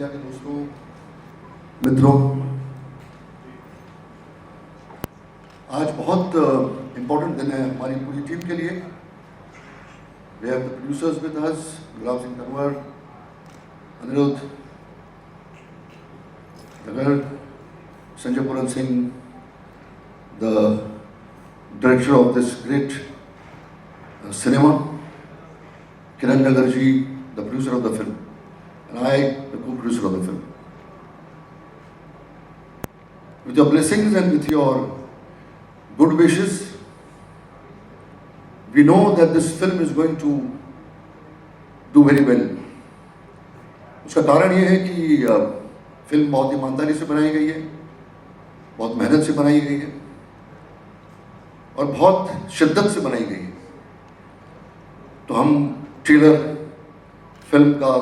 Media के दोस्तों, मित्रों, आज बहुत इम्पोर्टेंट दिन है हमारी पूरी टीम के लिए। We have the producers with us, Gulab Singh Tanwar, Anirudh, Nagar, Sanjay Puran Singh, the director of this great cinema, Kiran Nagarji, the producer of the film, and I, the co-producer of the film. With your blessings and with your good wishes, we know that this film is going to do very well. उसका कारण ये है कि film बहुत ईमानदारी से बनाई गई है, बहुत मेहनत से बनाई गई है और बहुत शिद्दत से बनाई गई है। तो हम ट्रेलर फिल्म का,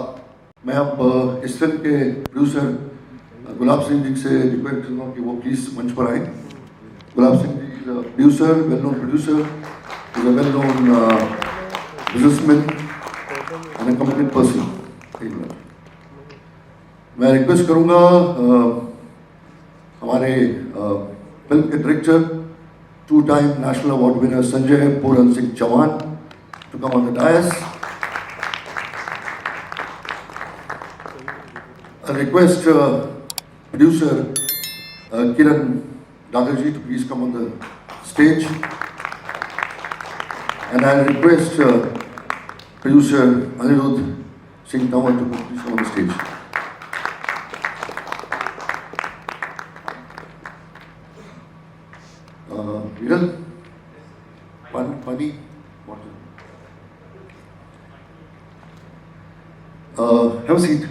मैं अब इस फिल्म के प्रोड्यूसर गुलाब सिंह जी से रिक्वेस्ट करूँगा कि वो प्लीज़ मंच पर आए। Gulab Singh ji is a producer, well known producer, is a well known businessman and a committed person. मैं रिक्वेस्ट करूँगा हमारे फिल्म के director, 2-time national award winner Sanjay Puran Singh Chauhan to come on the dais. I request producer Kiran Nagarji to please come on the stage, and I request producer Anirudh Singh Tawar to please come on the stage. Viral, Pani, water. Have a seat.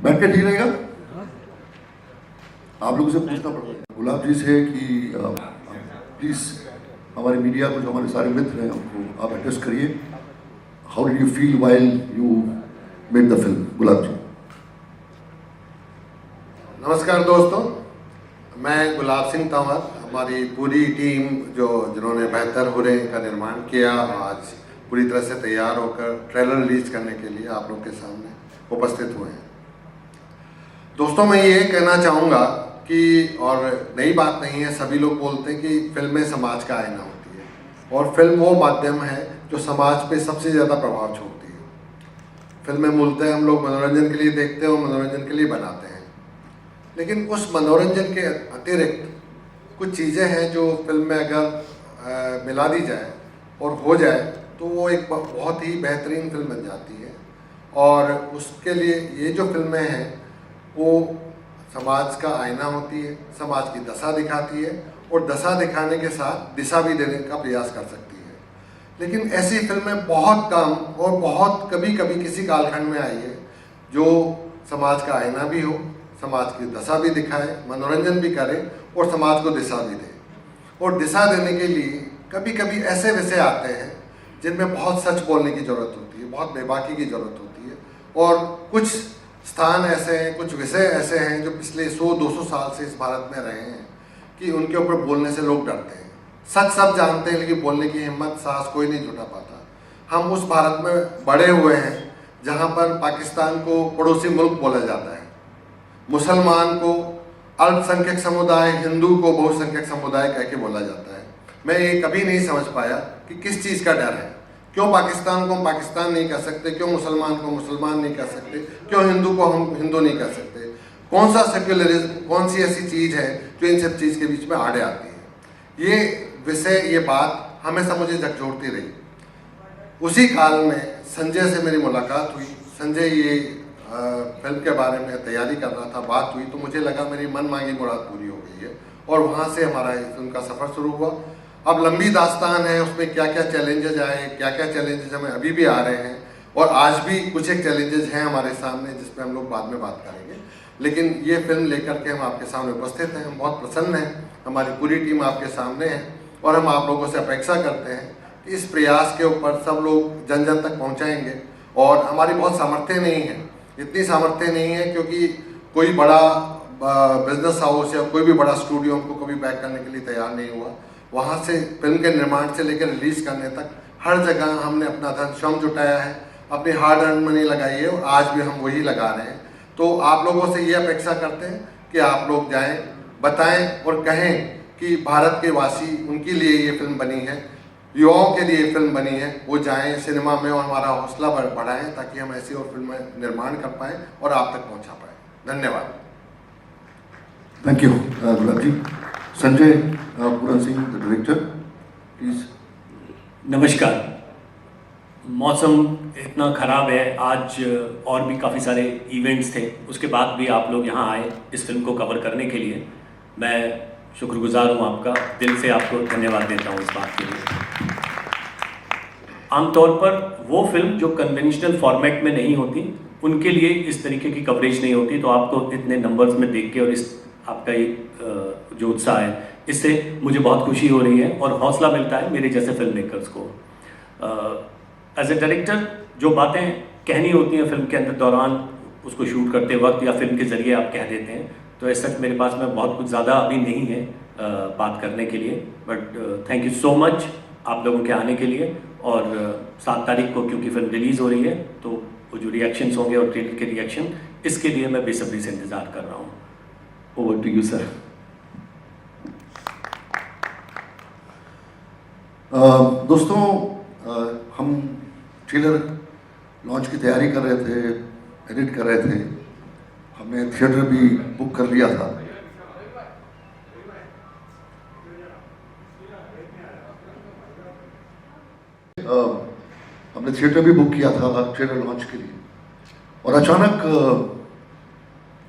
बैठ के ठीक रहेगा। आप लोगों से पूछना पड़ेगा गुलाब जी से कि प्लीज हमारे मीडिया को, जो हमारे सारे मित्र हैं, उनको आप एड्रेस करिए। How did you feel while you made the film? Gulab ji. नमस्कार दोस्तों, मैं गुलाब सिंह तंवर, हमारी पूरी टीम जिन्होंने बेहतर हुर्रे का निर्माण किया, आज पूरी तरह से तैयार होकर ट्रेलर रिलीज करने के लिए आप लोग के सामने उपस्थित हुए हैं। दोस्तों, मैं ये कहना चाहूँगा कि, और नई बात नहीं है, सभी लोग बोलते हैं कि फिल्में समाज का आईना होती है और फिल्म वो माध्यम है जो समाज पे सबसे ज़्यादा प्रभाव छोड़ती है। फिल्में मूलतः हम लोग मनोरंजन के लिए देखते हैं और मनोरंजन के लिए बनाते हैं, लेकिन उस मनोरंजन के अतिरिक्त कुछ चीज़ें हैं जो फिल्म में अगर मिला दी जाए और हो जाए तो वो एक बहुत ही बेहतरीन फिल्म बन जाती है। और उसके लिए ये जो फिल्में हैं वो समाज का आईना होती है, समाज की दशा दिखाती है और दशा दिखाने के साथ दिशा भी देने का प्रयास कर सकती है। लेकिन ऐसी फिल्में बहुत कम और बहुत कभी कभी किसी कालखंड में आई है जो समाज का आईना भी हो, समाज की दशा भी दिखाए, मनोरंजन भी करे और समाज को दिशा भी दे। और दिशा देने के लिए कभी कभी ऐसे विषय आते हैं जिनमें बहुत सच बोलने की ज़रूरत होती है, बहुत बेबाकी की ज़रूरत होती है, और कुछ स्थान ऐसे हैं, कुछ विषय ऐसे हैं जो पिछले 100-200 साल से इस भारत में रहे हैं कि उनके ऊपर बोलने से लोग डरते हैं। सच सब जानते हैं लेकिन बोलने की हिम्मत, साहस कोई नहीं जुटा पाता। हम उस भारत में बड़े हुए हैं जहाँ पर पाकिस्तान को पड़ोसी मुल्क बोला जाता है, मुसलमान को अल्पसंख्यक समुदाय, हिंदू को बहुसंख्यक समुदाय कह के बोला जाता है। मैं ये कभी नहीं समझ पाया कि किस चीज़ का डर है, क्यों पाकिस्तान को हम पाकिस्तान नहीं कह सकते, क्यों मुसलमान को मुसलमान नहीं कह सकते, क्यों हिंदू को हम हिंदू नहीं कह सकते। कौन सा सेक्युलरिज्म, कौन सी ऐसी चीज़ है जो इन सब चीज़ के बीच में आड़े आती है। ये विषय, ये बात हमेशा मुझे झकझोरती रही। उसी काल में संजय से मेरी मुलाकात हुई। संजय ये फिल्म के बारे में तैयारी कर रहा था, बात हुई तो मुझे लगा मेरी मन मांगी मुराद पूरी हो गई है, और वहाँ से हमारा फिल्म का सफ़र शुरू हुआ। अब लंबी दास्तान है, उसमें क्या क्या चैलेंजेस आए, क्या क्या चैलेंजेस हमें अभी भी आ रहे हैं, और आज भी कुछ एक चैलेंजेस हैं हमारे सामने जिस पे हम लोग बाद में बात करेंगे। लेकिन ये फिल्म लेकर के हम आपके सामने उपस्थित हैं, हम बहुत प्रसन्न हैं, हमारी पूरी टीम आपके सामने है, और हम आप लोगों से अपेक्षा करते हैं कि इस प्रयास के ऊपर सब लोग जन जन तक पहुँचाएँगे। और हमारी बहुत सामर्थ्य नहीं है, इतनी सामर्थ्य नहीं है क्योंकि कोई बड़ा बिजनेस हाउस या कोई भी बड़ा स्टूडियो हमको कभी बैक करने के लिए तैयार नहीं हुआ। वहाँ से फिल्म के निर्माण से लेकर रिलीज़ करने तक हर जगह हमने अपना धन श्रम जुटाया है, अपनी हार्ड अर्न मनी लगाई है और आज भी हम वही लगा रहे हैं। तो आप लोगों से ये अपेक्षा करते हैं कि आप लोग जाएं, बताएं और कहें कि भारत के वासी उनके लिए ये फिल्म बनी है, युवाओं के लिए फिल्म बनी है, वो जाएं सिनेमा में और हमारा हौसला बढ़ाएं ताकि हम ऐसी और फिल्में निर्माण कर पाएं और आप तक पहुंचा पाएं। धन्यवाद। Thank you Gulab ji. Sanjay Puran Singh the director, please. नमस्कार। मौसम इतना ख़राब है आज, और भी काफ़ी सारे इवेंट्स थे, उसके बाद भी आप लोग यहाँ आए इस फिल्म को कवर करने के लिए। मैं शुक्रगुजार हूँ आपका, दिल से आपको धन्यवाद देता हूँ इस बात के लिए। आमतौर पर वो फिल्म जो कन्वेंशनल फॉर्मेट में नहीं होती उनके लिए इस तरीके की कवरेज नहीं होती, तो आपको इतने नंबर्स में देख के और इस आपका ये जो उत्साह है, इससे मुझे बहुत खुशी हो रही है और हौसला मिलता है मेरे जैसे फिल्म मेकर्स को। एज ए डायरेक्टर जो बातें कहनी होती हैं फिल्म के अंदर दौरान, उसको शूट करते वक्त या फिल्म के ज़रिए आप कह देते हैं, तो ऐसा मेरे पास में बहुत कुछ ज़्यादा अभी नहीं है बात करने के लिए। But thank you so much आप लोगों के आने के लिए। और 7 तारीख को क्योंकि फिल्म रिलीज़ हो रही है, तो वो जो रिएक्शंस होंगे और ट्रेलर के रिएक्शन, इसके लिए मैं बेसब्री से इंतज़ार कर रहा हूँ। Over to you sir. दोस्तों, हम ट्रेलर लॉन्च की तैयारी कर रहे थे, एडिट कर रहे थे, हमने थिएटर भी बुक कर लिया था। हमने थिएटर भी बुक किया था ट्रेलर लॉन्च के लिए, और अचानक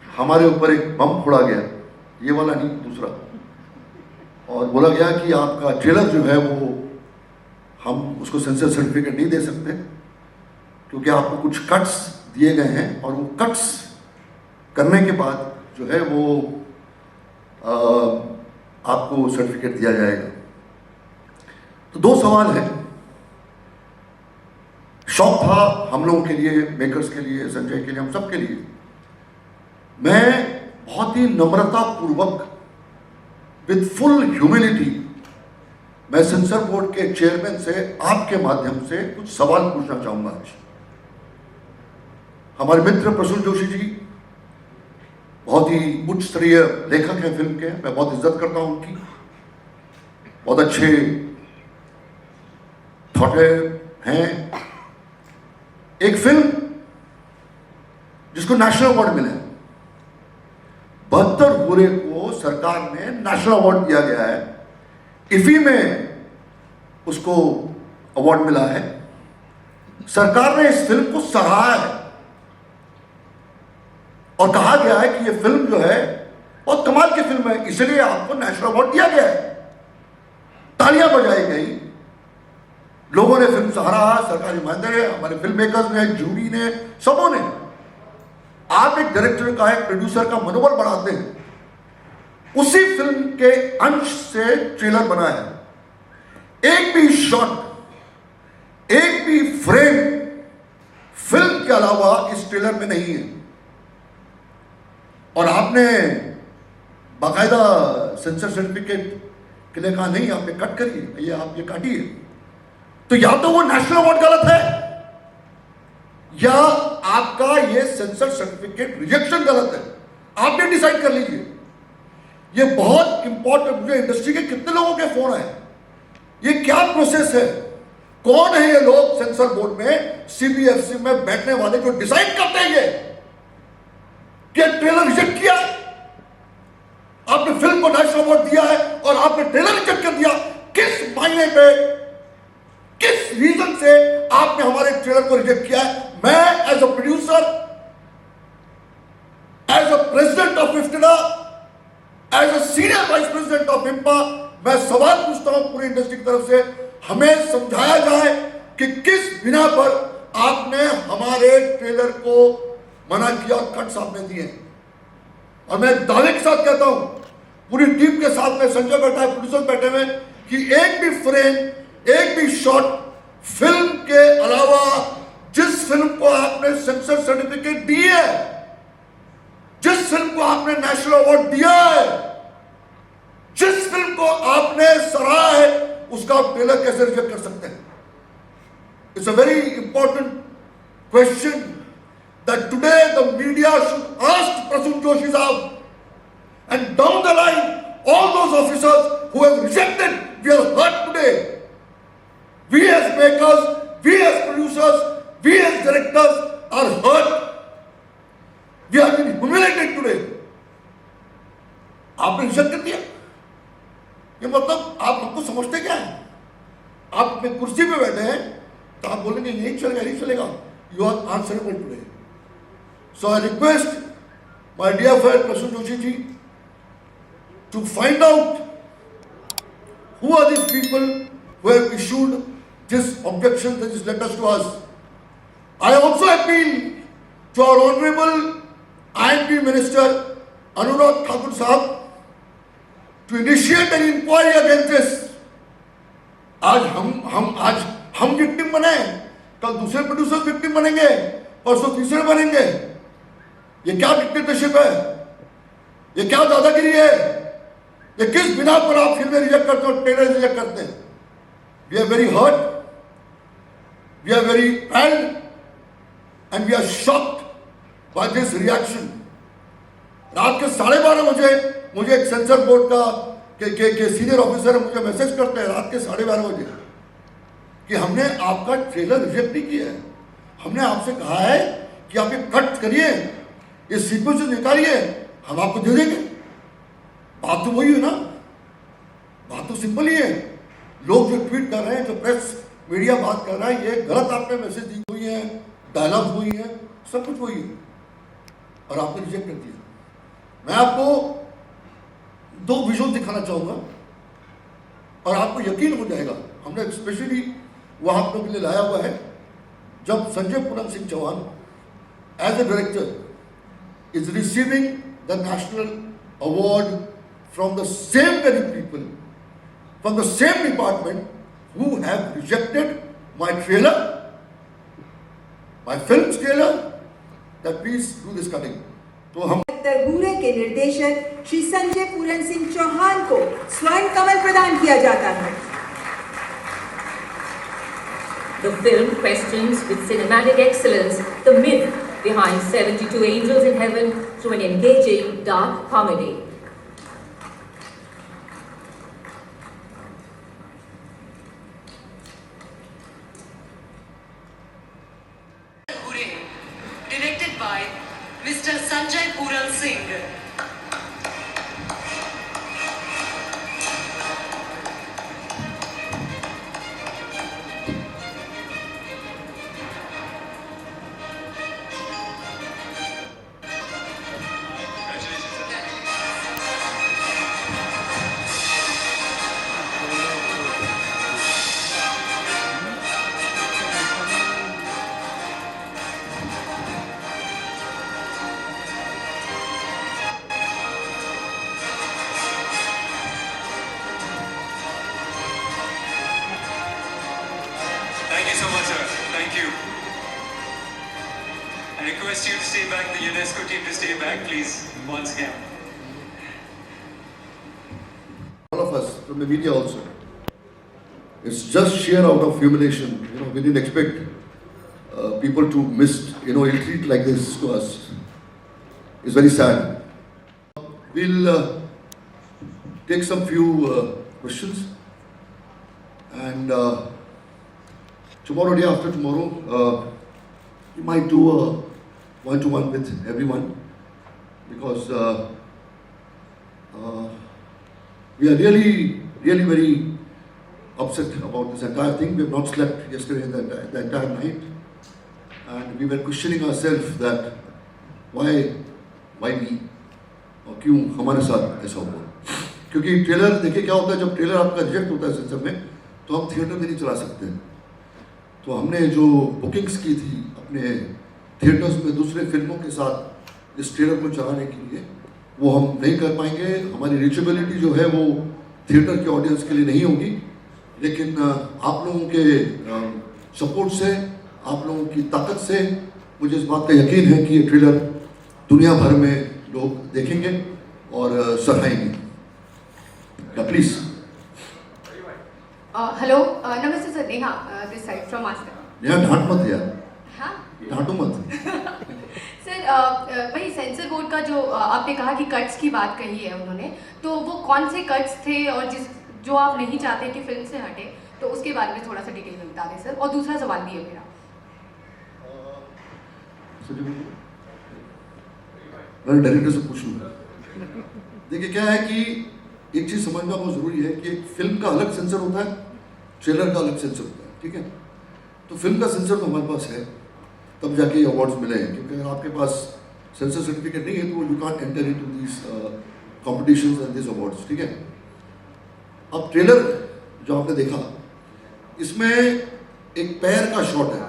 हमारे ऊपर एक बम फोड़ा गया, ये वाला नहीं दूसरा, और बोला गया कि आपका ट्रेलर जो है वो हम उसको सेंसर सर्टिफिकेट नहीं दे सकते क्योंकि आपको कुछ कट्स दिए गए हैं और वो कट्स करने के बाद जो है वो आपको सर्टिफिकेट दिया जाएगा। तो 2 सवाल हैं। शौक था हम लोगों के लिए, मेकर्स के लिए, संजय के लिए, हम सब के लिए। मैं बहुत ही नम्रता पूर्वक, विद फुल ह्यूमिलिटी, मैं सेंसर बोर्ड के चेयरमैन से आपके माध्यम से कुछ सवाल पूछना चाहूंगा आज। हमारे मित्र प्रसून जोशी जी बहुत ही उच्च स्तरीय लेखक हैं फिल्म के, मैं बहुत इज्जत करता हूं उनकी, बहुत अच्छे थॉटर हैं। एक फिल्म जिसको नेशनल अवार्ड मिला है, 72 बुरे को सरकार ने नेशनल अवार्ड दिया गया है, इफी में उसको अवार्ड मिला है। सरकार ने इस फिल्म को सराहा है और कहा गया है कि यह फिल्म जो है बहुत कमाल की फिल्म है, इसलिए आपको नेशनल अवार्ड दिया गया है। तालियां बजाई गई, लोगों ने फिल्म सराहा, सरकारी ईमानदार है, हमारे फिल्म मेकर्स ने, जूरी ने, सबों ने। आप एक डायरेक्टर का, एक प्रोड्यूसर का मनोबल बढ़ाते हैं। उसी फिल्म के अंश से ट्रेलर बना है। एक भी शॉट, एक भी फ्रेम फिल्म के अलावा इस ट्रेलर में नहीं है। और आपने बाकायदा सेंसर सर्टिफिकेट के लिए कहा नहीं, आप ये कट करिए, ये आप ये काटिए। तो या तो वो नेशनल अवार्ड गलत है या आपका ये सेंसर सर्टिफिकेट रिजेक्शन गलत है। आप ये डिसाइड कर लीजिए। ये बहुत इंपॉर्टेंट, मुझे इंडस्ट्री के कितने लोगों के फोन आए, ये क्या प्रोसेस है, कौन है ये लोग सेंसर बोर्ड में, सीबीएफसी में बैठने वाले जो डिसाइड करते हैं ये कि ट्रेलर रिजेक्ट किया, आपने फिल्म को नेशनल अवार्ड दिया है और आपने ट्रेलर रिजेक्ट कर दिया। किस मायने पे, किस रीजन से आपने हमारे ट्रेलर को रिजेक्ट किया है? मैं as a producer, as a president of IFTDA, as a senior vice president of IMPPA, मैं सवाल पूछता हूं पूरी इंडस्ट्री की तरफ से, हमें समझाया जाए कि किस बिना पर आपने हमारे ट्रेलर को मना किया और कट्स आपने दिए। और मैं दावे के साथ कहता हूं, पूरी टीम के साथ में, संजय बैठा है, प्रोड्यूसर बैठे हुए, कि एक भी फ्रेम, एक भी शॉट फिल्म के अलावा जिस फिल्म को आपने सेंसर सर्टिफिकेट दी है, जिस फिल्म को आपने नेशनल अवार्ड दिया है, जिस फिल्म को आपने सराहा है, उसका आप ट्रेलर कैसे रिजेक्ट कर सकते हैं? It's a very important question that today the media should ask Prasoon Joshi Saab, and down the line, all those officers who have rejected, we are hurt today. We as makers, we as producers, we as directors are hurt. We have been humiliated today. आपने reject कर दिया, ये मतलब आप हमको समझते क्या है? आप अपने कुर्सी पे बैठे हैं तो आप बोलेंगे नहीं चलेगा, नहीं चलेगा. You are answerable today. So I request my dear friend Prasoon Joshi ji to find out who are these people who have issued this objection, these letters to us. I also appeal to our honorable INP Minister Anurag Thakur Sahab to initiate an inquiry against this. आज हम victim बने, कल दूसरे producer victim बनेंगे, परसों तीसरे बनेंगे. ये क्या डिक्टेटरशिप है? ये क्या दादागिरी है? ये किस बिना पर आप फिल्में रिजेक्ट करते हो, ट्रेलर रिजेक्ट करते हैं? We are very hurt, we are very proud, and we are shocked by this reaction. रात के 12:30 मुझे एक सेंसर बोर्ड का के सीनियर ऑफिसर मुझे मैसेज करते हैं रात के 12:30 कि हमने आपका ट्रेलर रिजेक्ट नहीं किया है, हमने आपसे कहा है कि आप ये कट करिए, ये सीक्वेंस निकालिए, हम आपको दे देंगे. बात तो वही है ना, बात तो सिंपल ही है. लोग जो ट्वीट कर रहे हैं, जो प्रेस मीडिया बात कर रहा है, ये गलत आपने मैसेज दी हुई है, डायलॉग हुई है, सब कुछ वही है और आपने रिजेक्ट कर दिया. मैं आपको 2 विजुअल दिखाना चाहूंगा और आपको यकीन हो जाएगा. हमने स्पेशली वहां आप लोगों के लिए लाया हुआ है. जब Sanjay Puran Singh Chauhan as a director is receiving the national award from the same very people from the same department who have rejected my trailer, my film's trailer, that please do this cutting. तो हम तरबूरे के निर्देशक श्री संजय पूरन सिंह चौहान को स्वर्ण कमल प्रदान किया जाता है. The film questions with cinematic excellence the myth behind 72 Angels in Heaven through an engaging dark comedy. Directed by Mr. Sanjay Puran Singh. Thank you so much, sir. Thank you. I request you to stay back, the UNESCO team to stay back, please, once again. all of us from the media also. It's just sheer out of humiliation. We didn't expect people to ill-treat like this to us. It's very sad. We'll take some few questions, and tomorrow, day after tomorrow, we might do a one-to-one with everyone, because we are really very upset about this entire thing. We have not slept yesterday the entire night, and we were questioning ourselves that why me, और क्यों हमारे साथ ऐसा हुआ. क्योंकि trailer देखिए क्या होता है, जब ट्रेलर आपका रिजेक्ट होता है सेंसर में, तो हम थिएटर में नहीं चला सकते हैं. तो हमने जो बुकिंग्स की थी अपने थिएटर्स में दूसरे फिल्मों के साथ इस ट्रेलर को चलाने के लिए, वो हम नहीं कर पाएंगे. हमारी रीचेबिलिटी जो है वो थिएटर के ऑडियंस के लिए नहीं होगी. लेकिन आप लोगों के सपोर्ट से, आप लोगों की ताकत से मुझे इस बात का यकीन है कि ये ट्रेलर दुनिया भर में लोग देखेंगे और सराहेंगे. प्लीज. हेलो, नमस्ते sir. Neha this side from master. Neha, डांट मत यार. हाँ, डांटो कोड का जो आपने कहा कि कट्स की बात कही है उन्होंने, तो वो कौन से कट्स थे और जो आप नहीं चाहते कि फिल्म से हटे, तो उसके बारे में थोड़ा सा डिटेल में बता दें सर। और दूसरा सवाल भी है मेरा। मैं डायरेक्टर से पूछूंगा। देखिए क्या है कि एक चीज समझना बहुत जरूरी है कि एक फिल्म का अलग सेंसर होता है, ट्रेलर का अलग सेंसर होता है, ठीक है। तो फिल्म का सेंसर तो हमारे पास है, तब जाके अवार्ड्स मिले हैं, क्योंकि अगर आपके पास सेंसर सर्टिफिकेट नहीं है तो you can't enter into this competitions and this awards, ठीक है। अब ट्रेलर जो आपने देखा, इसमें एक पैर का शॉट है,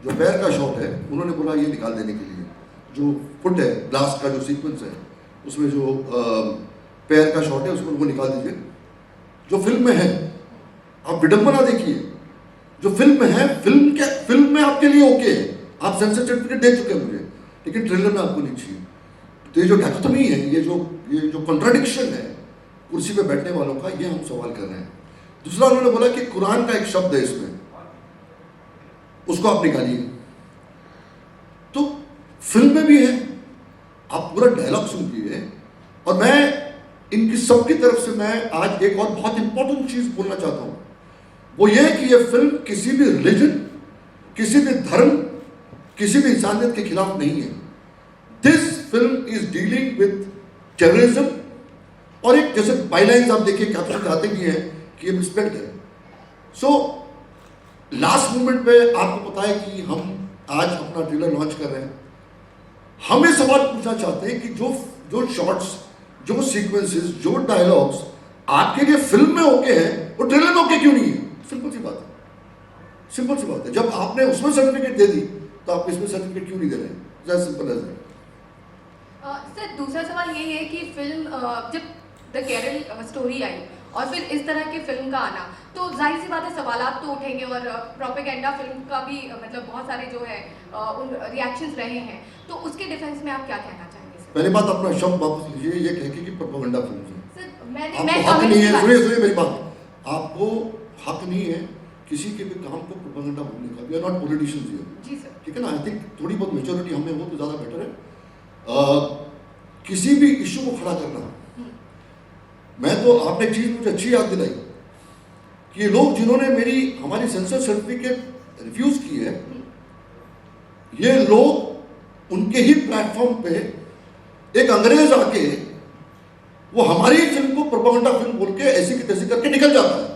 जो पैर का शॉट है उन्होंने बोला ये निकाल देने के लिए, जो फुट है ब्लास्ट का जो सीक्वेंस है उसमें जो पैर का शॉट है उसको वो निकाल दीजिए। जो फिल्म में है, आप विडंबना देखिए, जो फिल्म में है, फिल्म में आपके लिए ओके है, आप सेंसर सर्टिफिकेट दे चुके हैं मुझे, लेकिन ट्रेलर में आपको नहीं चाहिए। तो ये जो डायकोटोमी है, ये जो कॉन्ट्राडिक्शन है कुर्सी पे बैठने वालों का, ये हम सवाल कर रहे हैं। दूसरा उन्होंने बोला कि कुरान का एक शब्द है इसमें, उसको आप निकालिए। तो फिल्म में भी है, आप पूरा डायलॉग सुनिए। और मैं इनकी सबकी तरफ से मैं आज एक और बहुत इंपॉर्टेंट चीज बोलना चाहता हूं, वो ये है कि ये फिल्म किसी भी रिलीजन, किसी भी धर्म, किसी भी इंसानियत के खिलाफ नहीं है। This film is dealing with terrorism, और एक जैसे बाइलाइंस आप देखिए कैप्शन आते भी हैं कि ये रिस्पेक्ट है। सो लास्ट मोमेंट पे आपको पता है कि हम आज अपना ट्रेलर लॉन्च कर रहे हैं। हम ये सवाल पूछना चाहते हैं कि जो शॉट्स, जो सीक्वेंसेस, जो डायलॉग्स आपके लिए फिल्म में ओके हैं, वो ट्रेलर में ओके क्यों नहीं है? सिंपल सी बात है, सिंपल सी बात है। जब आपने उसमें सर्टिफिकेट दे दी तो आप इसमें सर्टिफिकेट क्यों नहीं दे रहे हैं? That's simple as that. Sir दूसरा सवाल यही है कि फिल्म जब द केरल स्टोरी आई और फिर इस तरह की फिल्म का आना, तो जाहिर सी बात है सवालात तो उठेंगे, और प्रोपेगेंडा फिल्म का भी मतलब बहुत सारे जो है उन रिएक्शंस रहे हैं, तो उसके डिफेंस में आप क्या कहना चाहेंगे सर? पहली बात, अपना शब्द वापस लीजिए, ये कह के कि प्रोपेगेंडा फिल्म है। सर आपको हक नहीं है, सुनिए मेरी बात, आपको हक नहीं है किसी के भी काम को प्रोपेगेंडा बोलने का। We are not politicians here, जी सर, ठीक है ना। आई थिंक थोड़ी बहुत मेच्योरिटी हमें हो तो ज़्यादा बेटर है। किसी भी इशू को खड़ा करना, मैं तो आपने एक चीज़ मुझे अच्छी याद दिलाई कि ये लोग जिन्होंने हमारी सेंसर सर्टिफिकेट रिफ्यूज़ की है, ये लोग उनके ही प्लेटफॉर्म पे एक अंग्रेज आके वो हमारी फिल्म को प्रोपेगेंडा फिल्म बोल के ऐसी की तैसी करके निकल जाता है।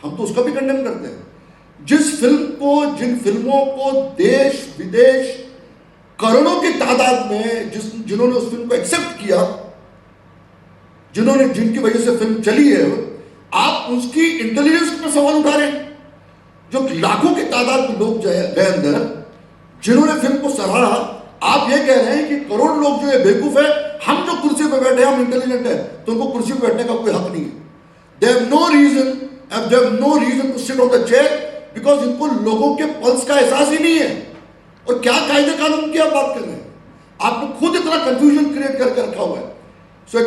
हम तो उसका भी कंडेम करते हैं। जिस फिल्म को, जिन फिल्मों को देश विदेश करोड़ों की तादाद में जिन्होंने उस फिल्म को एक्सेप्ट किया, जिनकी वजह से फिल्म चली है, आप उसकी इंटेलिजेंस पर सवाल उठा रहे हैं। जो लाखों की तादाद में लोग गए अंदर, जिन्होंने फिल्म को सराहा, आप ये कह रहे हैं कि करोड़ लोग जो है बेवकूफ है, हम जो कुर्सी पे बैठे हैं हम इंटेलिजेंट है, तो उनको कुर्सी पे बैठने का कोई हक नहीं है। They have no reason to sit on the chair, because इनको लोगों के पल्स का एहसास ही नहीं है। और क्या कायदे कानून की आप बात कर रहे हैं? आपने खुद इतना कंफ्यूजन क्रिएट करके रखा हुआ है। सो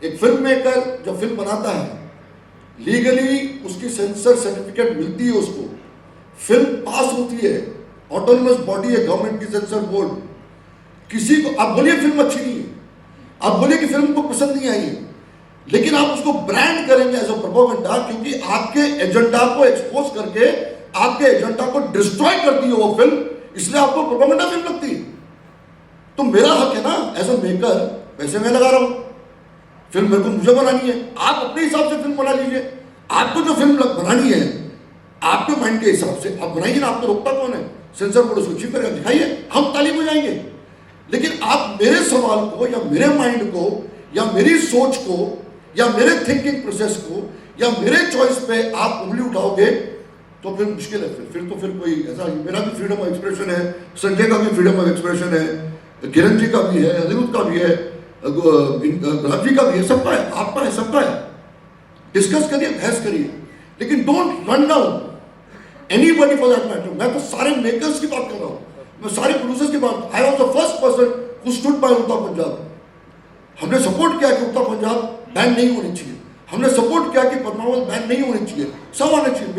एक फिल्म मेकर जब फिल्म बनाता है, लीगली उसकी सेंसर सर्टिफिकेट मिलती है, उसको फिल्म पास होती है, ऑटोनमस बॉडी है गवर्नमेंट की, सेंसर बोर्ड। किसी को आप बोलिए फिल्म अच्छी नहीं है, आप बोलिए कि फिल्म को पसंद नहीं आई है, लेकिन आप उसको ब्रांड करेंगे एज अ प्रोपेगेंडा, क्योंकि आपके एजेंडा को एक्सपोज करके आपके एजेंडा को डिस्ट्रॉय करती है वो फिल्म, इसलिए आपको प्रोपेगेंडा फिल्म लगती है। तो मेरा हक है ना एज अ मेकर, पैसे मैं लगा रहा हूं, फिल्म मेरे को मुझे बनानी है, आप अपने हिसाब से फिल्म बना लीजिए। आपको जो फिल्म बनानी है आपके माइंड के हिसाब से आप बनाइए ना, आपको रोकता कौन है? सेंसर बोर्ड उसको चीफ करेगा, दिखाइए, हम ताली बजाएंगे। लेकिन आप मेरे सवाल को या मेरे माइंड को या मेरी सोच को या मेरे थिंकिंग प्रोसेस को या मेरे चॉइस पे आप उंगली उठाओगे तो फिर मुश्किल है। फिर कोई ऐसा, मेरा भी फ्रीडम ऑफ एक्सप्रेशन है, संजय का भी फ्रीडम ऑफ एक्सप्रेशन है, किरण जी का भी है, अनिरुद्ध का भी है, गुलाब जी का भी है, सबका है, आपका है, सबका है। डिस्कस करिए, बहस करिए, लेकिन don't run down anybody for that matter. मैं तो सारे मेकर्स की बात कर रहा हूँ, मैं सारे प्रोड्यूसर्स की बात। I was the first person who stood by उड़ता पंजाब। हमने सपोर्ट किया कि उड़ता पंजाब बैन नहीं होनी चाहिए, हमने सपोर्ट किया कि पद्मावत बैन नहीं होनी चाहिए, सब होना चाहिए।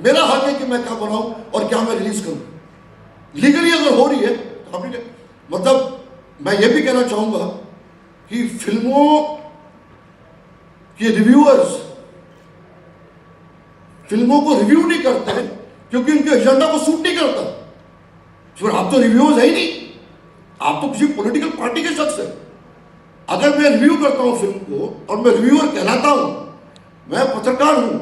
मेरा हक है कि मैं क्या बनाऊं और क्या मैं रिलीज करूं। लीगली अगर हो रही है तो मतलब मैं ये भी कहना चाहूंगा कि फिल्मों के रिव्यूअर्स फिल्मों को रिव्यू नहीं करते हैं क्योंकि उनके एजेंडा को सूट नहीं करता। फिर आप तो रिव्यूअर्स है ही नहीं, आप तो किसी पॉलिटिकल पार्टी के शख्स है। अगर मैं रिव्यू करता हूं फिल्म को और मैं रिव्यूअर कहलाता हूं, मैं पत्रकार हूं,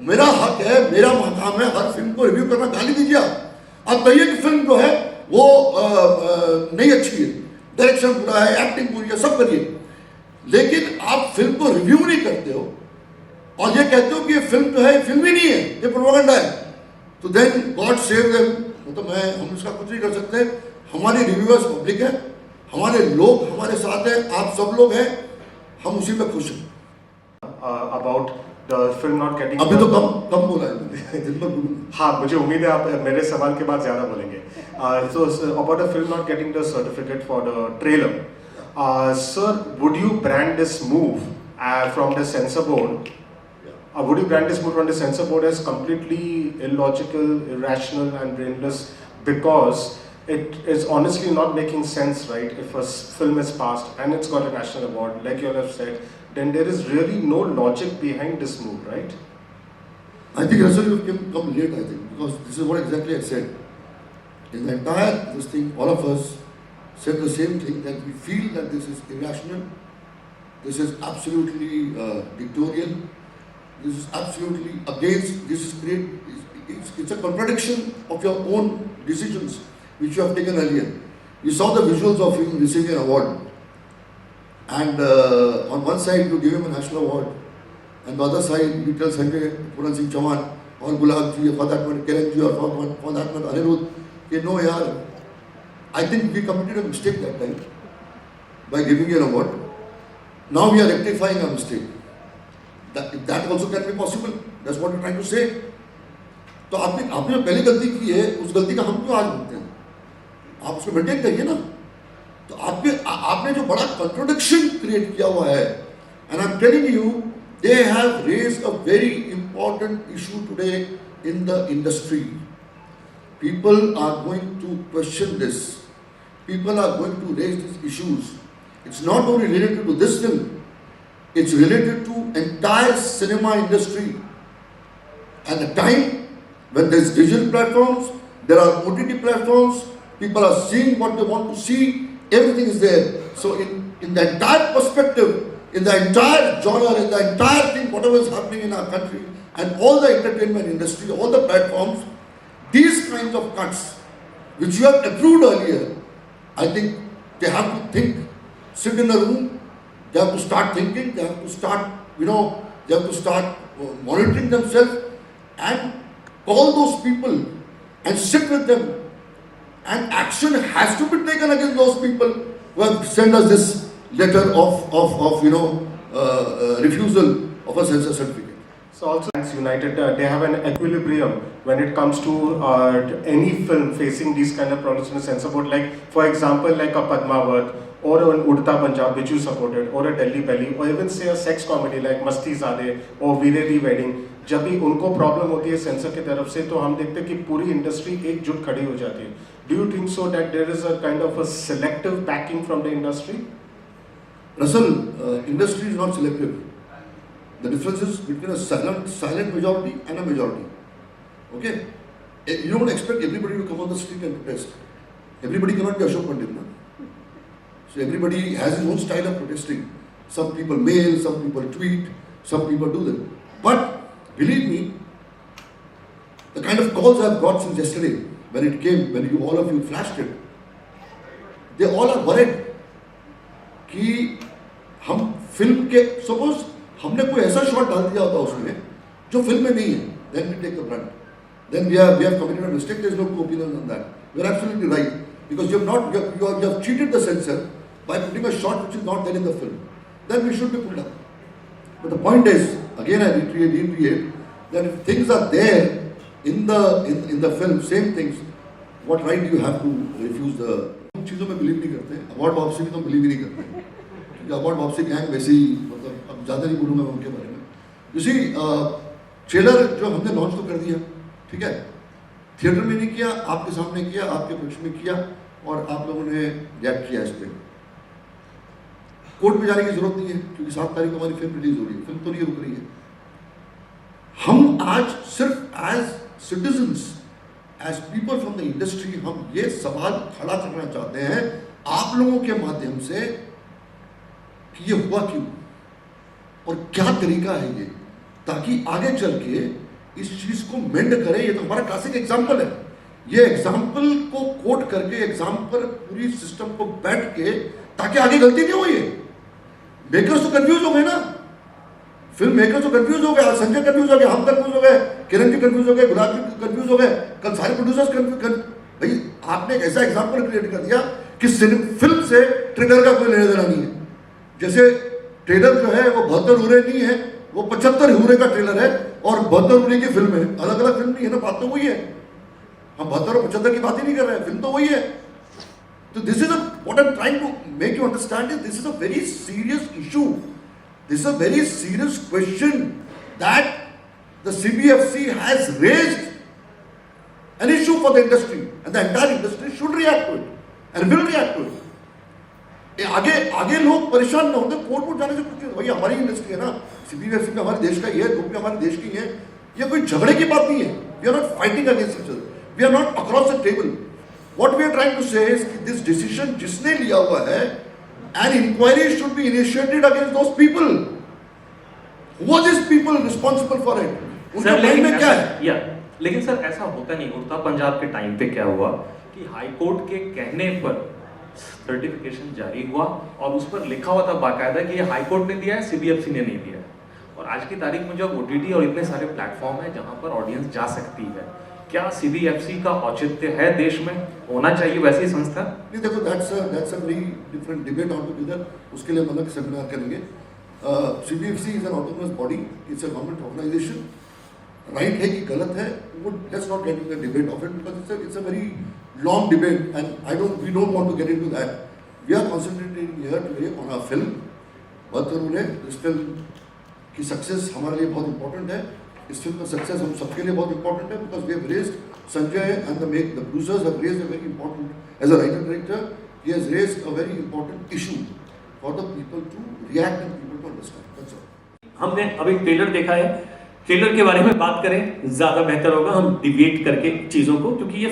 मेरा हक है, मेरा मकाम है हर फिल्म को रिव्यू करना। गाली दीजिए आप कहिए कि फिल्म जो है वो नहीं अच्छी है, डायरेक्शन बुरा है, एक्टिंग बुरी है, सब करिए, लेकिन आप फिल्म को रिव्यू नहीं करते हो और ये कहते हो कि ये फिल्म जो है फिल्म ही नहीं है, ये प्रोपेगेंडा है, तो देन गॉड सेव देम। मतलब हम इसका कुछ नहीं कर सकते। हमारे रिव्यूअर्स पब्लिक है, हमारे लोग हमारे साथ हैं, आप सब लोग हैं, हम उसी में खुश हैं। About the film not getting अभी तो कम बोला है दिन भर बोलूं। हाँ, मुझे उम्मीद है आप मेरे सवाल के बाद ज़्यादा बोलेंगे। So about the film not getting the certificate for the trailer, sir, would you brand this move from the censor board? Would you brand this move from the censor board as completely illogical, irrational, and brainless? Because it is honestly not making sense, right? If a film is passed and it's got a national award, like you all have said, then there is really no logic behind this move, right? I think Russell, you come late, I think, because this is what exactly I said. In the entire this thing, all of us said the same thing, that we feel that this is irrational, this is absolutely dictatorial, this is absolutely against, this is great, it's a contradiction of your own decisions which you have taken earlier. You saw the visuals of him receiving an award, and on one side you give him a national award, and the other side you tell Sanjay Puran Singh Chauhan or Gulab ji, for that matter Kiran ji, or for that matter Anirudh, कि no yaar, I think we committed a mistake that time by giving you an award. Now we are rectifying a mistake. That also can be possible. That's what we're trying to say. तो आपने पहले गलती की है, उस गलती का हम क्यों आज भुगते हैं? आप उसको मेंटेन करिए ना। तो आपने जो बड़ा contradiction क्रिएट किया हुआ है, and I'm telling you, they have raised a very important issue today in the industry. People are going to question this. People are going to raise these issues. It's not only related to this film, it's related to entire cinema industry. At the time when there's digital platforms, there are OTT platforms, people are seeing what they want to see, everything is there. So in the entire perspective, in the entire genre, in the entire thing, whatever is happening in our country, and all the entertainment industry, all the platforms, these kinds of cuts, which you have approved earlier, I think they have to think, sit in a room, they have to start thinking, they have to start, they have to start monitoring themselves and call those people and sit with them. And action has to be taken against those people who have sent us this letter of refusal of a censor certificate. So also, United, they have an equilibrium when it comes to any film facing these kind of problems in the censor board. Like, for example, like a Padmavat, or an Udta Punjab, which you supported, or a Delhi Belly, or even say a sex comedy like Masti Zade or Veeredi Wedding. जब भी उनको problem होती है sensor की तरफ से, तो हम देखते हैं कि पूरी इंडस्ट्री एकजुट खड़ी हो जाती है. Do you think so that there is a kind of a selective backing from the industry? Russell, industry is not selective. The difference is between a silent majority and a majority. Okay? You don't expect everybody to come on the street and protest. Everybody cannot be Ashok Pandit. No? So everybody has his own style of protesting. Some people mail, some people tweet, some people do them. But believe me, the kind of calls I've got since yesterday, when it came, when all of you flashed it, they all are worried कि हम film के suppose हमने कोई ऐसा shot डाल दिया होता उसमें जो फिल्म में नहीं है, then we take the brunt. Then we have committed a mistake. There is no opinion on that. You are absolutely right, because you have cheated the censor by putting a shot which is not there in the film. Then we should be pulled up. But the point is, again I reiterate that if things are there in the film, same things, what right do you have to refuse the? चीज़ों में believe नहीं करते, award वापसी में तो believe ही नहीं करते, क्योंकि अवार्ड वापसी गैंग वैसे ही, मतलब अब ज़्यादा नहीं बोलूँगा मैं उनके बारे में. You see, ट्रेलर जो हमने लॉन्च तो कर दिया, ठीक है, थिएटर में नहीं किया, आपके सामने किया, आपके पक्ष में किया, और आप लोगों ने रिएक्ट किया इस पर। कोर्ट में जाने की जरूरत नहीं है क्योंकि 7 तारीख को हमारी फिल्म रिलीज हो रही है, फिल्म तो नहीं रुक रही है। हम आज सिर्फ as citizens, as people from the industry, हम ये सवाल खड़ा करना चाहते हैं आप लोगों के माध्यम से कि ये हुआ क्यों और क्या तरीका है ये, ताकि आगे चल के इस चीज को मेंड करें। ये तो हमारा क्लासिक एग्जाम्पल है। ये एग्जाम्पल को कोट करके एग्जाम्पल पूरी सिस्टम को बैठ के, ताकि आगे गलती नहीं हो। ये मेकर्स तो कंफ्यूज हो गए ना, फिल्म मेकर्स तो कंफ्यूज हो गए, संजय कंफ्यूज हो गए, हम कंफ्यूज हो गए, किरण जी कंफ्यूज हो गए, गुलाब जी कंफ्यूज हो गए, कल सारे प्रोड्यूसर्स कंफ्यूज। भाई आपने एक ऐसा एग्जाम्पल क्रिएट कर दिया कि फिल्म से ट्रेलर का कोई लेना देना नहीं है। जैसे ट्रेलर जो है वो 72 हुरे नहीं है, वो 75 हुरे का ट्रेलर है और 72 हुरे की फिल्म है। अलग अलग फिल्म नहीं है ना, बात तो वही है। हम 72 और 75 की बात ही नहीं कर रहे हैं, फिल्म तो वही है। So this is what I'm trying to make you understand is this is a very serious issue. This is a very serious question that the CBFC has raised an issue for the industry, and the entire industry should react to it and will react to it. आगे लोग परेशान ना होंगे court में जाने से कुछ नहीं। भाई हमारी इंडस्ट्री है ना, CBFC में हमारे देश का ही है, ग्रुप में हमारे देश की है। ये कोई झगड़े की बात नहीं है। We are not fighting against each other. We are not across the table. What we are trying to say is कि this decision जिसने लिया हुआ है, an inquiry should be initiated against those people. Who are these people responsible for it? उनका mind में क्या है? लेकिन सर ऐसा होता नहीं। उड़ता पंजाब के टाइम पे क्या हुआ कि हाई कोर्ट के कहने पर सर्टिफिकेशन जारी हुआ और उस पर लिखा हुआ था बाकायदा कि ये हाई कोर्ट ने दिया है, CBFC ने नहीं दिया है। और आज की तारीख में जब OTT और इतने सारे प्लेटफॉर्म है जहां पर ऑडियंस जा सकती है, क्या CBFC का औचित्य है देश में? होना चाहिए वैसी संस्था? नहीं देखो, that's a very different debate altogether. उसके लिए मतलब सेमिनार करेंगे। CBFC is an autonomous body, it's a government organization. Right है कि गलत है, वो let's not get into the debate of it because it's a very long debate and we don't want to get into that. We are concentrating here today on our film. बहुत जरूर है, इस film की success हमारे लिए बहुत important है। इस फिल्म का सक्सेस हम सबके लिए बहुत इंपॉर्टेंट है because we have raised Sanjay and the producers have raised a very important, as a writer director, he has raised a very important issue for the people to react and people to understand. That's all. हमने अभी trailer देखा है, trailer के बारे में बात करें ज़्यादा बेहतर होगा, हम डिबेट करके चीज़ों को, क्योंकि ये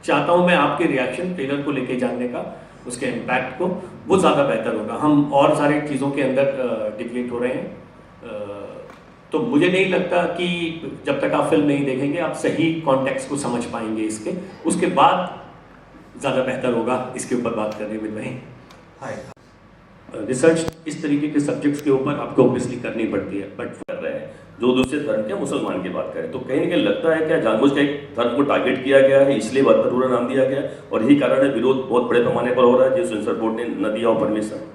चाहता हूँ मैं आपके रिएक्शन ट्रेलर को लेके जानने का, उसके इम्पैक्ट को, वो ज़्यादा बेहतर होगा। हम और सारे चीज़ों के अंदर डिबेट हो रहे हैं, तो मुझे नहीं लगता कि जब तक आप फिल्म नहीं देखेंगे आप सही कॉन्टेक्स्ट को समझ पाएंगे इसके, उसके बाद ज़्यादा बेहतर होगा इसके ऊपर बात करने में। नहीं, रिसर्च इस तरीके के सब्जेक्ट्स के ऊपर आपको ऑब्वियसली करनी पड़ती है, बट कर रहे हैं जो दूसरे धर्म के मुसलमान की बात करें तो कहीं ना कहीं लगता है क्या जानबूझ के एक धर्म को टारगेट किया गया है, इसलिए भरपूर नाम दिया गया है और यही कारण है विरोध बहुत बड़े पैमाने पर हो रहा है जो सेंसर बोर्ड ने न दिया हो परमिशन।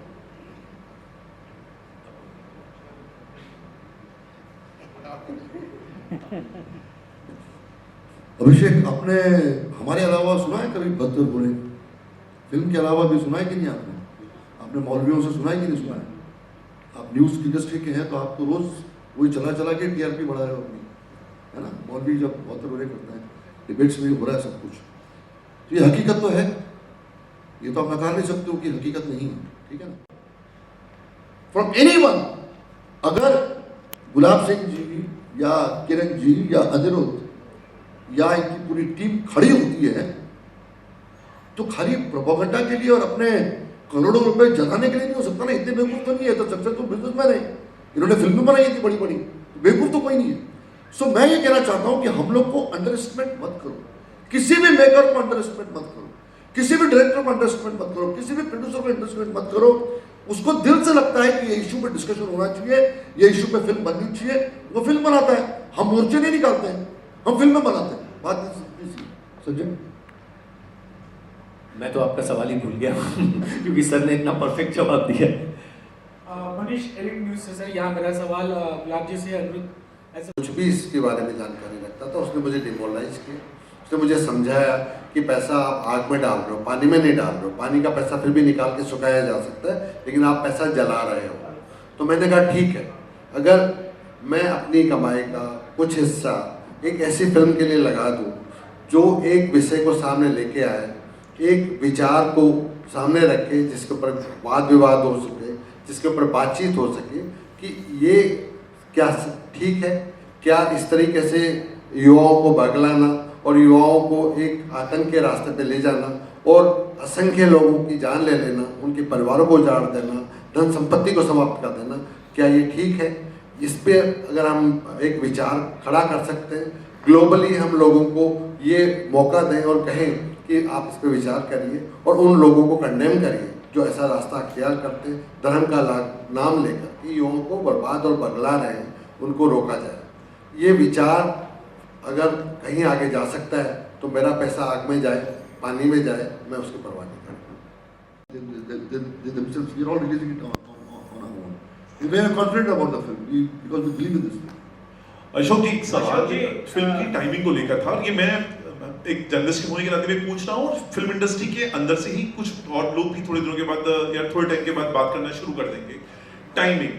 अभिषेक, आपने हमारे अलावा सुना है कभी बदतर बोले? फिल्म के अलावा भी सुना है कि नहीं आपने मौलवियों से सुना है कि नहीं सुना है? आप न्यूज़ की इंडस्ट्री के हैं तो आप तो रोज़ वही चला के TRP बढ़ा रहे हो अपनी, है ना? मौलवी जब बदतर बोले करते हैं, डिबेट्स में हो रहा है सब कुछ, तो ये हकीकत तो है, ये तो आप नकार नहीं सकते हो कि हकीकत नहीं है, ठीक है ना? फ्रॉम एनीवन, अगर गुलाब सिंह जी या किरण जी या अनिरुद्ध या इनकी पूरी टीम खड़ी होती है तो खाली प्रोपेगेंडा के लिए और अपने करोड़ों रुपए जलाने के लिए नहीं हो सकता ना। इतने बेवकूफ तो नहीं है, तो सक्सेसफुल बिजनेसमैन है, इन्होंने फिल्में बनाई थी बड़ी बड़ी, बेवकूफ तो कोई नहीं है। सो मैं ये कहना चाहता हूं कि हम लोग को अंडर एस्टिमेट मत करो, किसी भी मेकर को अंडर एस्टिमेट मत करो, किसी भी डायरेक्टर को अंडर एस्टिमेट मत करो, किसी भी प्रोड्यूसर को अंडर एस्टिमेट मत करो। उसको दिल से लगता है कि ये इशू पे डिस्कशन होना चाहिए, ये इशू पे फिल्म बननी चाहिए, वो फिल्म बनाता है। हम मोर्चे नहीं निकालते हैं, हम फिल्में बनाते हैं। बात संजय, मैं तो आपका सवाल ही भूल गया क्योंकि सर ने इतना परफेक्ट जवाब दिया। मनीष, एलिट न्यूज़ से सर, यहाँ मेरा सवाल गुलाब जी से, अनिरुद्ध ऐसा कुछ भी इसके बारे में जानकारी रखता था, उसने मुझे डिमोरलाइज किया। उसने मुझे समझाया कि पैसा आप आग में डाल रहे हो, पानी में नहीं डाल रहे हो, पानी का पैसा फिर भी निकाल के सुखाया जा सकता है, लेकिन आप पैसा जला रहे हो। तो मैंने कहा ठीक है, अगर मैं अपनी कमाई का कुछ हिस्सा एक ऐसी फिल्म के लिए लगा दूँ जो एक विषय को सामने लेके आए एक विचार को सामने रखे जिसके ऊपर वाद विवाद हो सके, जिसके ऊपर बातचीत हो सके कि ये क्या ठीक है, क्या इस तरीके से युवाओं को बगलाना और युवाओं को एक आतंक के रास्ते पे ले जाना और असंख्य लोगों की जान ले लेना, उनके परिवारों को उजाड़ देना, धन संपत्ति को समाप्त कर देना, क्या ये ठीक है? इस पे अगर हम एक विचार खड़ा कर सकते हैं, ग्लोबली हम लोगों को ये मौका दें और कहें कि आप इस पे विचार करिए और उन लोगों को कंडेम करिए जो ऐसा रास्ता अख्तियार करते हैं, धर्म का नाम लेकर कि युवाओं को बर्बाद और बगला रहे हैं, उनको रोका जाए। ये विचार अगर कहीं आगे जा सकता है तो मेरा पैसा आग में जाए, पानी में जाए, मैं उसकी परवाह नहीं करता। We are all releasing it on our own. We are confident about the film because we believe in this film. Ashok जी, एक सवाल ये फिल्म की टाइमिंग को लेकर था और ये मैं एक जर्नलिस्ट के होने के नाते में पूछ रहा हूँ और फिल्म इंडस्ट्री के अंदर से ही कुछ और लोग भी थोड़े दिनों के बाद या थोड़े टाइम के बाद बात करना शुरू कर देंगे। टाइमिंग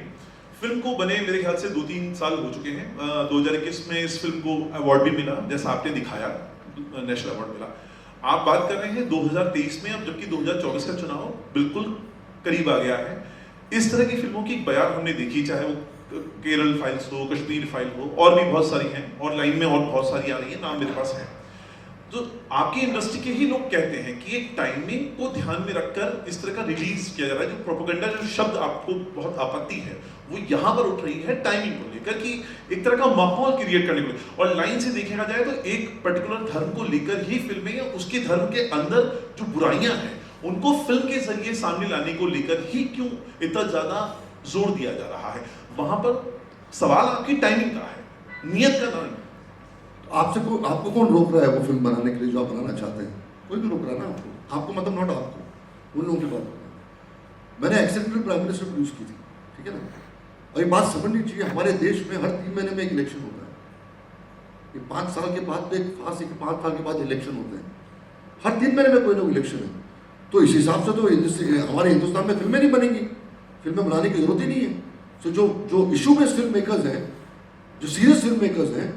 फिल्म को बने मेरे ख्याल से 2-3 साल हो चुके हैं। 2021 में इस फिल्म को अवार्ड भी मिला, जैसा आपने दिखाया, नेशनल अवार्ड मिला। आप बात कर रहे हैं 2023 में, अब जबकि 2024 का चुनाव बिल्कुल करीब आ गया है। इस तरह की फिल्मों की एक बयान हमने देखी, चाहे वो केरल फाइल्स हो, कश्मीर फाइल हो, और भी बहुत सारी हैं और लाइन में और बहुत सारी आ रही है, नाम मेरे पास है। तो आपकी इंडस्ट्री के ही लोग कहते हैं कि एक टाइमिंग को ध्यान में रखकर इस तरह का रिलीज किया जा रहा है। जो प्रोपेगेंडा, जो शब्द आपको बहुत आपत्ति है, वो यहाँ पर उठ रही है टाइमिंग को लेकर कि एक तरह का माहौल क्रिएट करने को लेकर। और लाइन से देखा जाए तो एक पर्टिकुलर धर्म को लेकर ही फिल्में या उसके धर्म के अंदर जो बुराइयां हैं उनको फिल्म के जरिए सामने लाने को लेकर ही क्यों इतना ज्यादा जोर दिया जा रहा है? वहां पर सवाल आपकी टाइमिंग का है, नियत का नहीं। आपको कौन रोक रहा है वो फिल्म बनाने के लिए जो आप बनाना चाहते हैं? कोई भी रोक रहा है ना आपको मतलब नॉट आपको, उन लोगों की बात कर रहा हूँ। मैंने एक्सीडेंटली प्राइम मिनिस्टर प्रोड्यूस की थी, ठीक है ना? और ये बात समझनी चाहिए, हमारे देश में हर 3 महीने में एक इलेक्शन होता है। ये 5 साल के बाद एक 5 साल के बाद इलेक्शन होते हैं, हर 3 महीने में कोई ना इलेक्शन है। तो इस हिसाब से तो हमारे हिंदुस्तान में फिल्में नहीं बनेंगी, फिल्में बनाने की जरूरत ही नहीं है। तो जो इशू बेस्ड फिल्म मेकर्स हैं, जो सीरियस फिल्म मेकर्स हैं,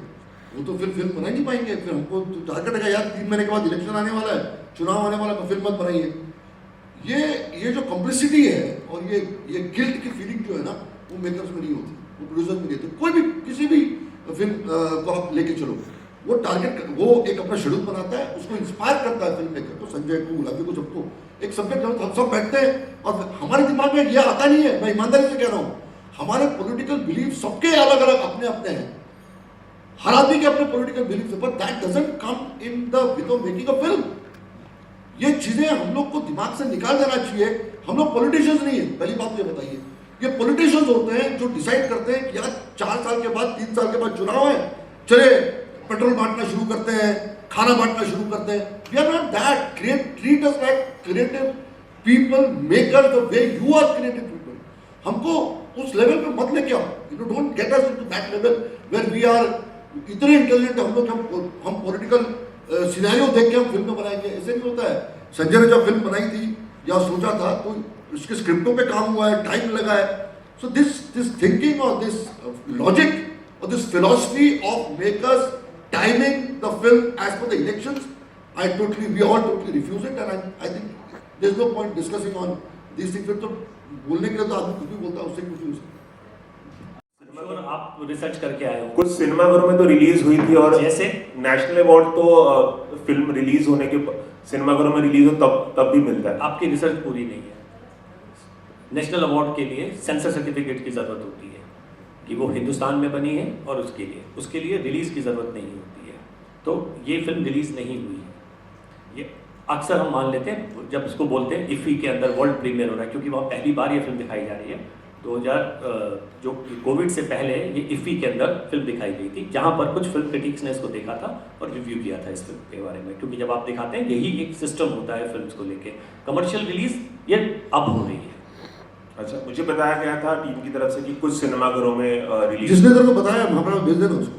वो तो फिर फिल्म बना नहीं पाएंगे। फिर हमको टारगेट है यार 3 महीने के बाद इलेक्शन आने वाला है, चुनाव आने वाला है, तो फिल्म मत बनाइए। ये जो कॉम्प्लिसिटी है और ये गिल्ट की फीलिंग जो है ना, वो मेकर्स में नहीं होती, वो प्रोड्यूसर्स में नहीं होती। कोई भी किसी भी फिल्म को आप लेके चलो, वो टारगेट, वो एक अपना शेड्यूल बनाता है, उसको इंस्पायर करता है फिल्म मेकर को, संजय को, गुलाबी को, सबको एक सब्जेक्ट हम सब बैठते हैं और हमारे दिमाग में ये आता नहीं है। मैं ईमानदारी से कह रहा हूँ, हमारे पॉलिटिकल बिलीफ सबके अलग अलग अपने अपने हैं, हर आदमी के अपने पॉलिटिकल बिलीफ है, but that doesn't come in the with of making a film. ये चीजें हम लोग को दिमाग से निकाल देना चाहिए। हम लोग पॉलिटिशियंस नहीं है, पहली बात ये बताइए। ये पॉलिटिशियंस होते हैं जो डिसाइड करते हैं कि यार 4 साल के बाद, 3 साल के बाद चुनाव है, चले पेट्रोल बांटना शुरू करते हैं, खाना बांटना शुरू करते हैं। We are not that. Treat us like creative people, maker the way you are creative people. हमको उस लेवल पे मत लेके आओ। You don't get us into that level where we are इतने इंटेलिजेंट हम लोग, हम पॉलिटिकल सिनेरियो देख के हम फिल्म बनाएंगे, ऐसे नहीं होता है। संजय ने जब फिल्म बनाई थी या सोचा था तो उसके स्क्रिप्टों पे काम हुआ है, टाइम लगा है। सो दिस थिंकिंग और दिस लॉजिक और this philosophy of makers timing the film as per the elections, we all totally refuse it, and I think there's no point discussing on these things. तो बोलने के लिए तो आदमी कुछ भी बोलता है, उससे कुछ नहीं हो। आप रिसर्च करके आए हो? कुछ सिनेमाघरों में तो रिलीज हुई थी और जैसे नेशनल अवार्ड तो फिल्म रिलीज होने के सिनेमाघरों में रिलीज हो तब भी मिलता है। आपकी रिसर्च पूरी नहीं है। नेशनल अवार्ड के लिए सेंसर सर्टिफिकेट की जरूरत होती है कि वो हिंदुस्तान में बनी है और उसके लिए रिलीज की जरूरत नहीं होती है। तो ये फिल्म रिलीज नहीं हुई है। ये अक्सर हम मान लेते हैं जब इसको बोलते हैं इफ़ी के अंदर वर्ल्ड प्रीमियर हो रहा है, क्योंकि वहाँ पहली बार ये फिल्म दिखाई जा रही है। 2000 जो कोविड से पहले ये इफ़ी के अंदर फिल्म दिखाई गई थी, जहाँ पर कुछ फिल्म क्रिटिक्स ने इसको देखा था और रिव्यू किया था इस फिल्म के बारे में। क्योंकि जब आप दिखाते हैं, यही एक सिस्टम होता है फिल्म को लेके। कमर्शियल रिलीज ये अब हो रही है। अच्छा, मुझे बताया गया था टीम की तरफ से कि कुछ सिनेमाघरों में रिलीज, जिसने तेरे को बताया हमारा भेज देना उसको।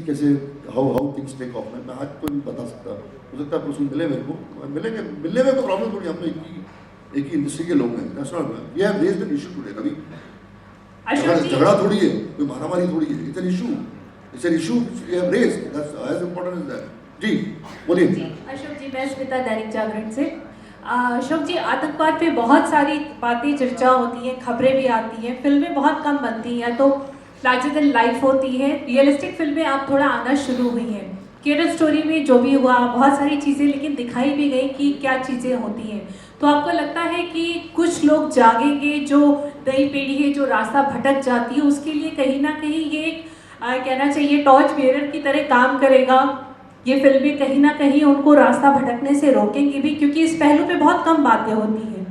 कैसे हाउ थिंग्स टेक ऑफ, मैं आज तो नहीं बता सकता, हो सकता है उसको मिले मेरे को, मिलने में तो प्रॉब्लम थोड़ी, हम तो एक ही इंडस्ट्री के लोग हैं। That's not, we have raised an issue today. कभी झगड़ा थोड़ी है, कोई मारामारी थोड़ी है, it's an issue we have raised, that's as important as that. जी बोलिए। अशोक जी, मैं स्मिता दैनिक जागरण से। अशोक जी, आतंकवाद पे बहुत सारी बातें चर्चा होती हैं, खबरें भी आती हैं, फिल्में बहुत कम बनती हैं, तो लार्जर देन लाइफ होती है। रियलिस्टिक फिल्में आप थोड़ा आना शुरू हुई हैं। केरल स्टोरी में जो भी हुआ, बहुत सारी चीज़ें लेकिन दिखाई भी गई कि क्या चीज़ें होती हैं। तो आपको लगता है कि कुछ लोग जागेंगे, जो नई पीढ़ी है जो रास्ता भटक जाती है, उसके लिए कहीं ना कहीं ये एक कहना चाहिए टॉर्च बेरर की तरह काम करेगा? ये फिल्में कहीं ना कहीं उनको रास्ता भटकने से रोकेंगी भी, क्योंकि इस पहलू पे बहुत कम बातें होती हैं।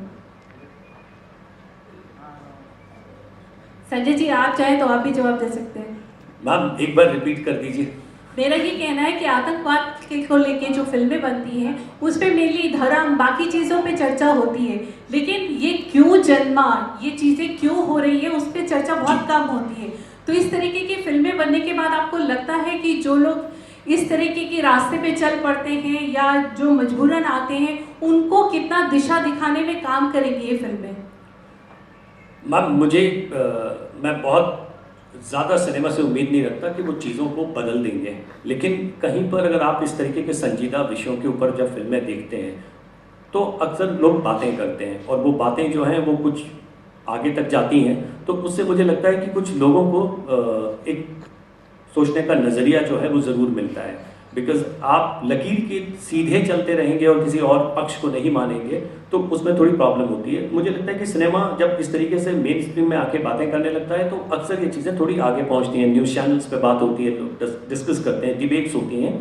संजय जी, आप चाहें तो आप भी जवाब दे सकते हैं। मैम एक बार रिपीट कर दीजिए। मेरा ये कहना है कि आतंकवाद को लेके जो फिल्में बनती हैं उस पर मेनली धर्म, बाकी चीज़ों पे चर्चा होती है, लेकिन ये क्यों जन्मा, ये चीज़ें क्यों हो रही है, उस पर चर्चा बहुत कम होती है। तो इस तरीके की फिल्में बनने के बाद आपको लगता है कि जो लोग इस तरीके के रास्ते पे चल पड़ते हैं या जो मजबूरन आते हैं, उनको कितना दिशा दिखाने में काम करेंगी ये फिल्में? मैम मैं बहुत ज़्यादा सिनेमा से उम्मीद नहीं रखता कि वो चीज़ों को बदल देंगे, लेकिन कहीं पर अगर आप इस तरीके के संजीदा विषयों के ऊपर जब फिल्में देखते हैं तो अक्सर लोग बातें करते हैं, और वो बातें जो हैं वो कुछ आगे तक जाती हैं। तो उससे मुझे लगता है कि कुछ लोगों को एक सोचने का नज़रिया जो है वो ज़रूर मिलता है। बिकॉज आप लकीर के सीधे चलते रहेंगे और किसी और पक्ष को नहीं मानेंगे तो उसमें थोड़ी प्रॉब्लम होती है। मुझे लगता है कि सिनेमा जब इस तरीके से मेन स्ट्रीम में आके बातें करने लगता है तो अक्सर ये चीज़ें थोड़ी आगे पहुंचती हैं। न्यूज़ चैनल्स पे बात होती है, लोग डिस्कस करते हैं, डिबेट्स होती हैं,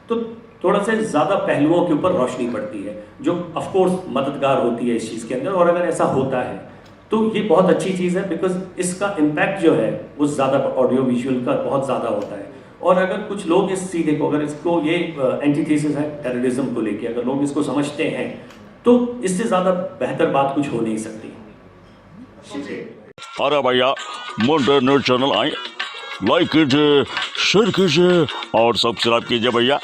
तो थोड़ा सा ज़्यादा पहलुओं के ऊपर रोशनी पड़ती है, जो ऑफकोर्स मददगार होती है इस चीज़ के अंदर। और अगर ऐसा होता है तो ये बहुत अच्छी चीज़ है, बिकॉज इसका इम्पैक्ट जो है वो ज़्यादा ऑडियो विजुअल का बहुत ज़्यादा होता है। और अगर कुछ लोग इस सीधे को, अगर इसको ये एंटीथेसिस है टेररिज्म को लेके, अगर लोग इसको समझते हैं तो इससे ज़्यादा बेहतर बात कुछ हो नहीं सकती। अरे भैया, मुंडे न्यूज़ चैनल आए, लाइक कीजिए, शेयर कीजिए और सब्सक्राइब कीजिए भैया।